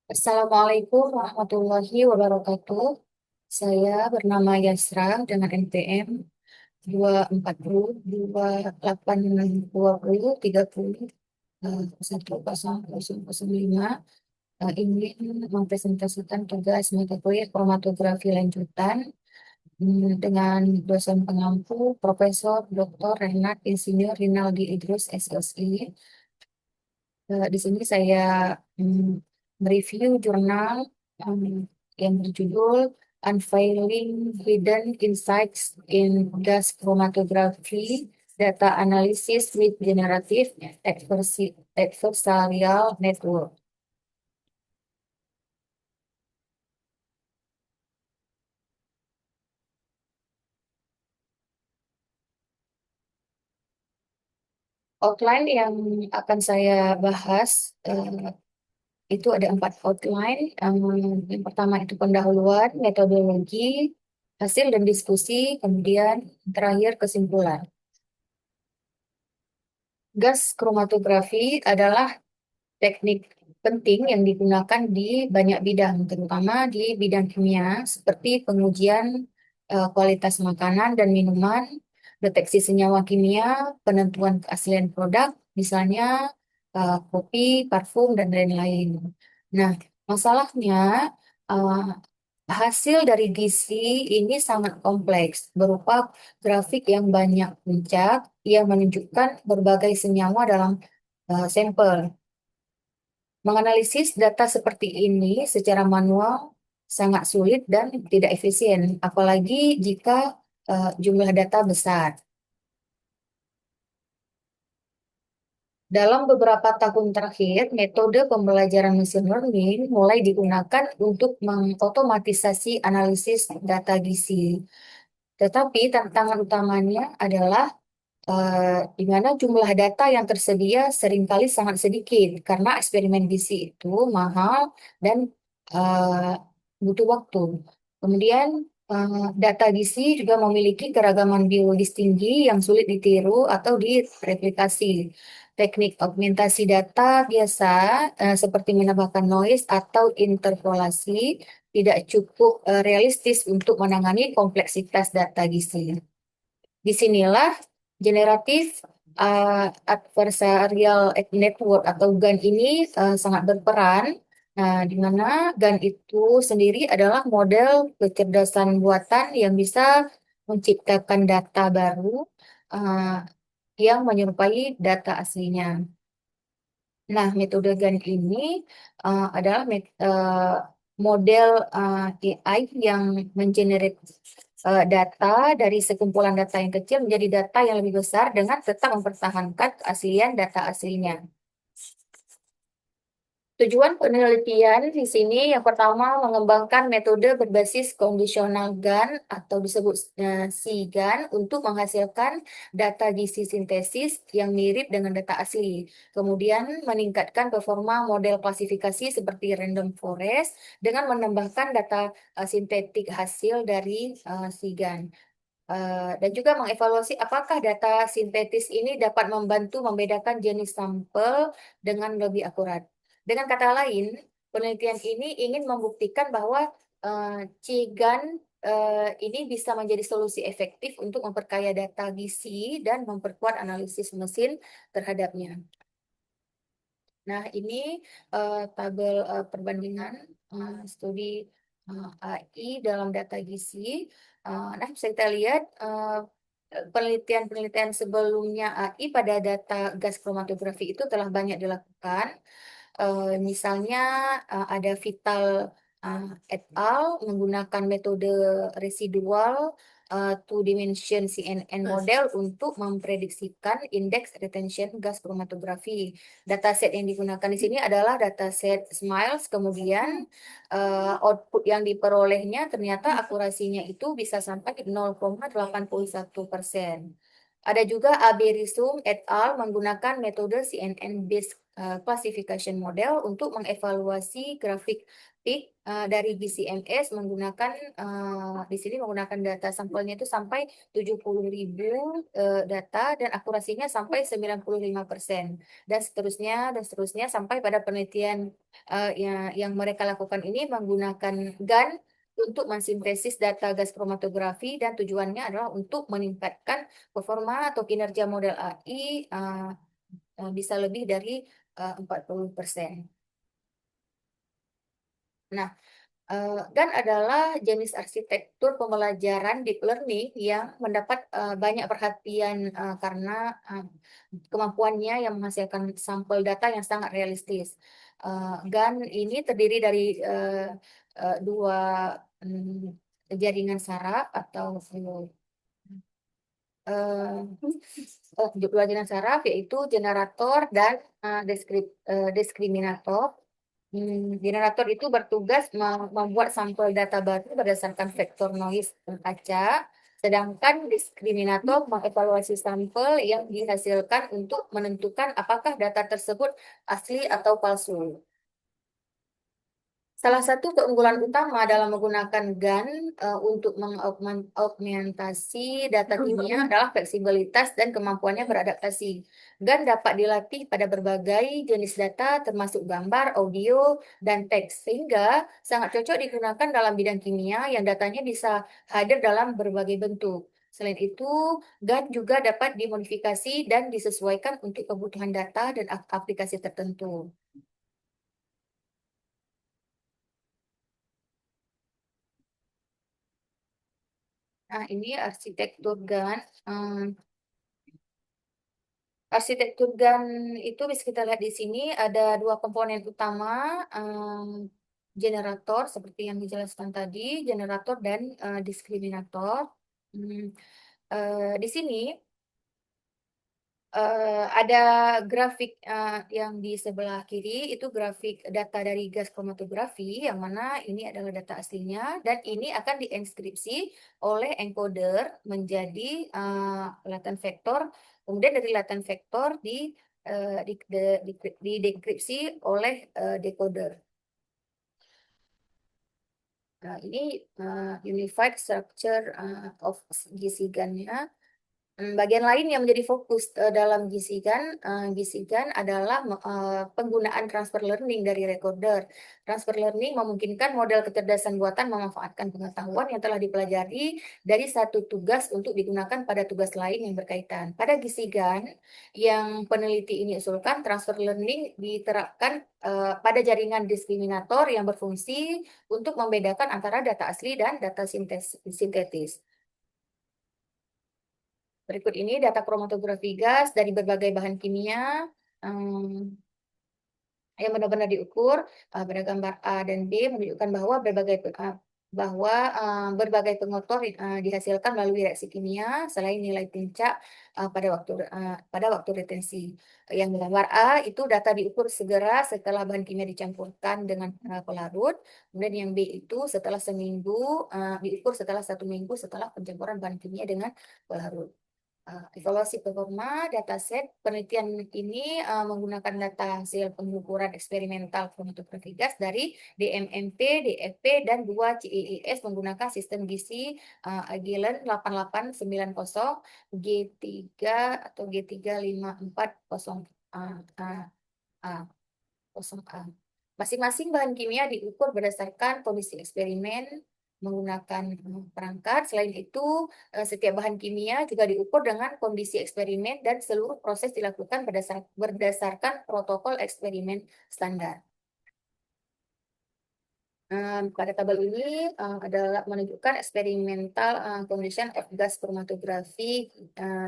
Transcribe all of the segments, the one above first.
Assalamualaikum warahmatullahi wabarakatuh. Saya bernama Yasra dengan NPM 240282030 ingin mempresentasikan tugas mata kuliah kromatografi lanjutan dengan dosen pengampu Profesor Dr. Renat Insinyur Rinaldi Idrus SSI. Di sini saya mm, mereview jurnal mm, yang berjudul Unveiling Hidden Insights in Gas Chromatography Data Analysis with Generative Adversarial Network. Outline yang akan saya bahas itu ada 4 outline. Yang pertama itu pendahuluan, metodologi, hasil dan diskusi, kemudian terakhir kesimpulan. Gas kromatografi adalah teknik penting yang digunakan di banyak bidang, terutama di bidang kimia, seperti pengujian kualitas makanan dan minuman, deteksi senyawa kimia, penentuan keaslian produk, misalnya kopi, parfum, dan lain-lain. Nah, masalahnya uh, hasil dari gizi ini sangat kompleks, berupa grafik yang banyak puncak yang menunjukkan berbagai senyawa dalam sampel. Menganalisis data seperti ini secara manual sangat sulit dan tidak efisien, apalagi jika jumlah data besar. Dalam beberapa tahun terakhir, metode pembelajaran machine learning mulai digunakan untuk mengotomatisasi analisis data gizi. Tetapi tantangan utamanya adalah di mana jumlah data yang tersedia seringkali sangat sedikit karena eksperimen gizi itu mahal dan eh, butuh waktu. Kemudian data gizi juga memiliki keragaman biologis tinggi yang sulit ditiru atau direplikasi. Teknik augmentasi data biasa seperti menambahkan noise atau interpolasi tidak cukup realistis untuk menangani kompleksitas data gizi. Disinilah generatif adversarial network atau GAN ini sangat berperan. Nah, di mana GAN itu sendiri adalah model kecerdasan buatan yang bisa menciptakan data baru uh, yang menyerupai data aslinya. Nah, metode GAN ini adalah model AI yang mengenerate data dari sekumpulan data yang kecil menjadi data yang lebih besar dengan tetap mempertahankan keaslian data aslinya. Tujuan penelitian di sini yang pertama mengembangkan metode berbasis kondisional GAN atau disebut SIGAN untuk menghasilkan data gizi sintesis yang mirip dengan data asli. Kemudian meningkatkan performa model klasifikasi seperti random forest dengan menambahkan data sintetik hasil dari SIGAN. Dan juga mengevaluasi apakah data sintetis ini dapat membantu membedakan jenis sampel dengan lebih akurat. Dengan kata lain, penelitian ini ingin membuktikan bahwa Cigan ini bisa menjadi solusi efektif untuk memperkaya data gizi dan memperkuat analisis mesin terhadapnya. Nah, ini tabel perbandingan studi AI dalam data gizi. Nah, bisa kita lihat penelitian-penelitian sebelumnya AI pada data gas kromatografi itu telah banyak dilakukan. Misalnya ada Vital et al. Menggunakan metode residual two dimension CNN model untuk memprediksikan indeks retention gas kromatografi. Dataset yang digunakan di sini adalah dataset SMILES, kemudian output yang diperolehnya ternyata akurasinya itu bisa sampai 0,81%. Ada juga Aberisum et al. Menggunakan metode CNN based classification model untuk mengevaluasi grafik peak dari GCMS menggunakan di sini menggunakan data sampelnya itu sampai 70.000 data dan akurasinya sampai 95% dan seterusnya sampai pada penelitian yang mereka lakukan ini menggunakan GAN untuk mensintesis data gas kromatografi dan tujuannya adalah untuk meningkatkan performa atau kinerja model AI bisa lebih dari 40%. Nah, GAN adalah jenis arsitektur pembelajaran deep learning yang mendapat banyak perhatian karena kemampuannya yang menghasilkan sampel data yang sangat realistis. GAN ini terdiri dari dua jaringan saraf atau dua jaringan saraf yaitu generator dan diskriminator. Generator itu bertugas membuat sampel data baru berdasarkan vektor noise acak, sedangkan diskriminator mengevaluasi sampel yang dihasilkan untuk menentukan apakah data tersebut asli atau palsu. Salah satu keunggulan utama dalam menggunakan GAN untuk mengaugmentasi data kimia adalah fleksibilitas dan kemampuannya beradaptasi. GAN dapat dilatih pada berbagai jenis data termasuk gambar, audio, dan teks, sehingga sangat cocok digunakan dalam bidang kimia yang datanya bisa hadir dalam berbagai bentuk. Selain itu, GAN juga dapat dimodifikasi dan disesuaikan untuk kebutuhan data dan aplikasi tertentu. Nah, ini arsitektur GAN. Arsitektur GAN itu bisa kita lihat di sini ada dua komponen utama, generator seperti yang dijelaskan tadi, generator dan diskriminator. Hmm, di sini ada grafik yang di sebelah kiri itu grafik data dari gas kromatografi yang mana ini adalah data aslinya dan ini akan dienkripsi oleh encoder menjadi latent vektor, kemudian dari latent vektor didekripsi oleh decoder. Nah, ini unified structure of GC-GAN-nya. Bagian lain yang menjadi fokus dalam GC-GAN adalah penggunaan transfer learning dari recorder. Transfer learning memungkinkan model kecerdasan buatan memanfaatkan pengetahuan yang telah dipelajari dari satu tugas untuk digunakan pada tugas lain yang berkaitan. Pada GC-GAN yang peneliti ini usulkan, transfer learning diterapkan pada jaringan diskriminator yang berfungsi untuk membedakan antara data asli dan data sintetis. Berikut ini data kromatografi gas dari berbagai bahan kimia yang benar-benar diukur pada gambar A dan B menunjukkan bahwa berbagai pengotor dihasilkan melalui reaksi kimia selain nilai puncak pada waktu retensi. Yang gambar A itu data diukur segera setelah bahan kimia dicampurkan dengan pelarut. Kemudian yang B itu setelah seminggu diukur setelah 1 minggu setelah pencampuran bahan kimia dengan pelarut. Evaluasi performa dataset penelitian ini menggunakan data hasil pengukuran eksperimental kromatografi gas dari DMMP, DFP, dan 2 CEES menggunakan sistem GC Agilent 8890 G3 atau G3540 0A. Masing-masing bahan kimia diukur berdasarkan kondisi eksperimen menggunakan perangkat. Selain itu, setiap bahan kimia juga diukur dengan kondisi eksperimen dan seluruh proses dilakukan berdasarkan protokol eksperimen standar. Pada tabel ini adalah menunjukkan experimental condition of gas chromatography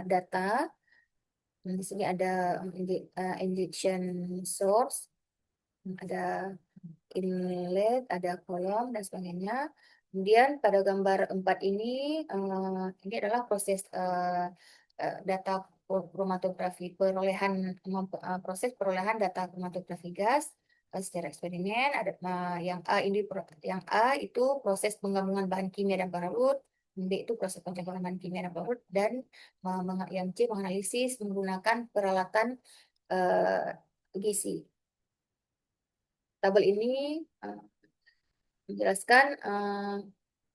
data. Di sini ada injection source, ada inlet, ada kolom dan sebagainya. Kemudian pada gambar 4 ini adalah proses data kromatografi proses perolehan data kromatografi gas secara eksperimen. Ada yang A itu proses penggabungan bahan kimia dan pelarut. B itu proses pencampuran bahan kimia dan pelarut dan yang C menganalisis menggunakan peralatan gizi. Tabel ini menjelaskan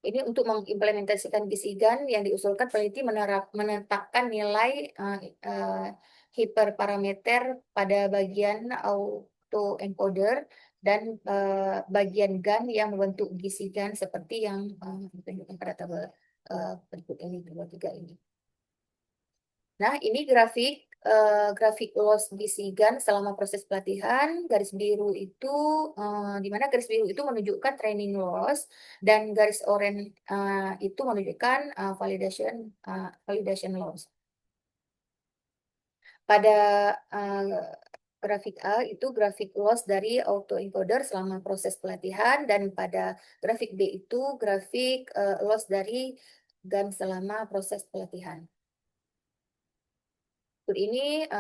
ini untuk mengimplementasikan gizi GAN yang diusulkan peneliti menetapkan nilai hiperparameter pada bagian autoencoder dan bagian GAN yang membentuk gizi GAN seperti yang ditunjukkan pada tabel berikut ini, tabel 3 ini. Nah, ini grafik loss gizi GAN selama proses pelatihan. Garis biru itu di mana garis biru itu menunjukkan training loss dan garis oranye itu menunjukkan validation loss. Pada grafik A itu grafik loss dari autoencoder selama proses pelatihan, dan pada grafik B itu grafik loss dari GAN selama proses pelatihan. Ini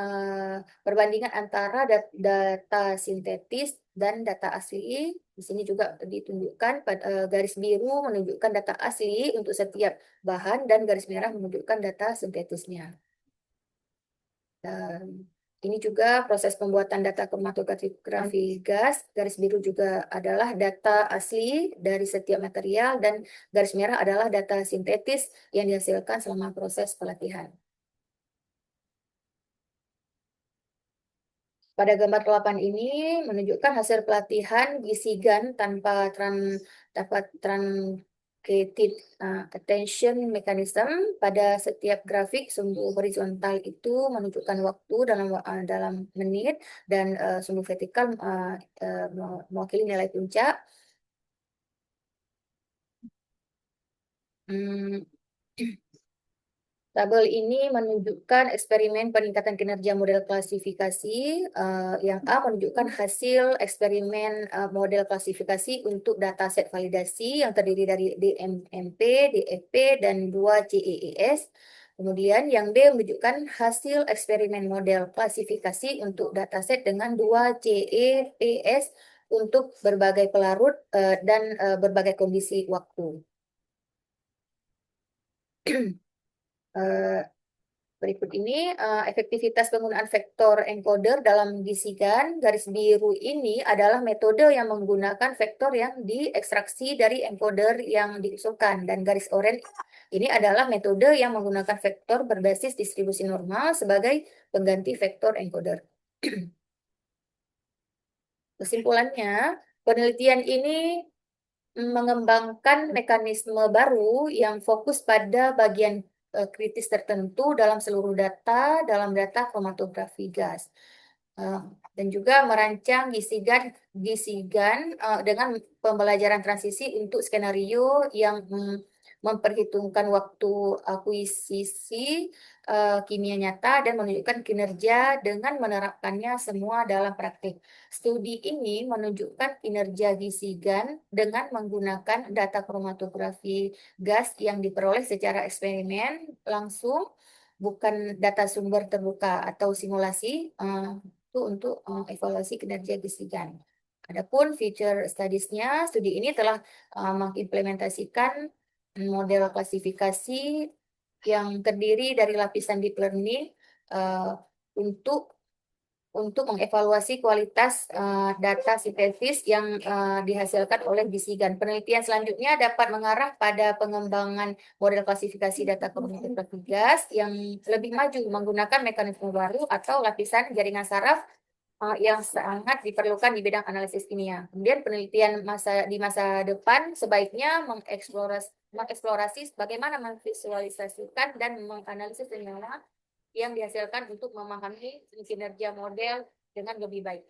perbandingan antara data sintetis dan data asli. Di sini juga ditunjukkan garis biru menunjukkan data asli untuk setiap bahan dan garis merah menunjukkan data sintetisnya. Ini juga proses pembuatan data kromatografi gas. Garis biru juga adalah data asli dari setiap material dan garis merah adalah data sintetis yang dihasilkan selama proses pelatihan. Pada gambar 8 ini menunjukkan hasil pelatihan gizi GAN tanpa truncated attention mechanism. Pada setiap grafik sumbu horizontal itu menunjukkan waktu dalam menit, dan sumbu vertikal mewakili nilai puncak. Tabel ini menunjukkan eksperimen peningkatan kinerja model klasifikasi. Yang A menunjukkan hasil eksperimen model klasifikasi untuk dataset validasi yang terdiri dari DMMP, DFP, dan 2 CEES. Kemudian yang B menunjukkan hasil eksperimen model klasifikasi untuk dataset dengan 2 CEPS untuk berbagai pelarut dan berbagai kondisi waktu. Berikut ini efektivitas penggunaan vektor encoder dalam gizi GAN. Garis biru ini adalah metode yang menggunakan vektor yang diekstraksi dari encoder yang diusulkan, dan garis oranye ini adalah metode yang menggunakan vektor berbasis distribusi normal sebagai pengganti vektor encoder. Kesimpulannya, penelitian ini mengembangkan mekanisme baru yang fokus pada bagian kritis tertentu dalam seluruh data dalam data kromatografi gas. Dan juga merancang gizi GAN dengan pembelajaran transisi untuk skenario yang memperhitungkan waktu akuisisi kimia nyata dan menunjukkan kinerja dengan menerapkannya semua dalam praktik. Studi ini menunjukkan kinerja gizi GAN dengan menggunakan data kromatografi gas yang diperoleh secara eksperimen langsung, bukan data sumber terbuka atau simulasi, itu untuk evaluasi kinerja gizi GAN. Adapun feature studies-nya, studi ini telah mengimplementasikan model klasifikasi yang terdiri dari lapisan deep learning untuk mengevaluasi kualitas data sintesis yang dihasilkan oleh gizi GAN. Penelitian selanjutnya dapat mengarah pada pengembangan model klasifikasi data kromatografi gas yang lebih maju menggunakan mekanisme baru atau lapisan jaringan saraf yang sangat diperlukan di bidang analisis kimia. Kemudian penelitian di masa depan sebaiknya mengeksplorasi bagaimana memvisualisasikan dan menganalisis sinyal yang dihasilkan untuk memahami kinerja model dengan lebih baik.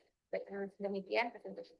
Demikian presentasi.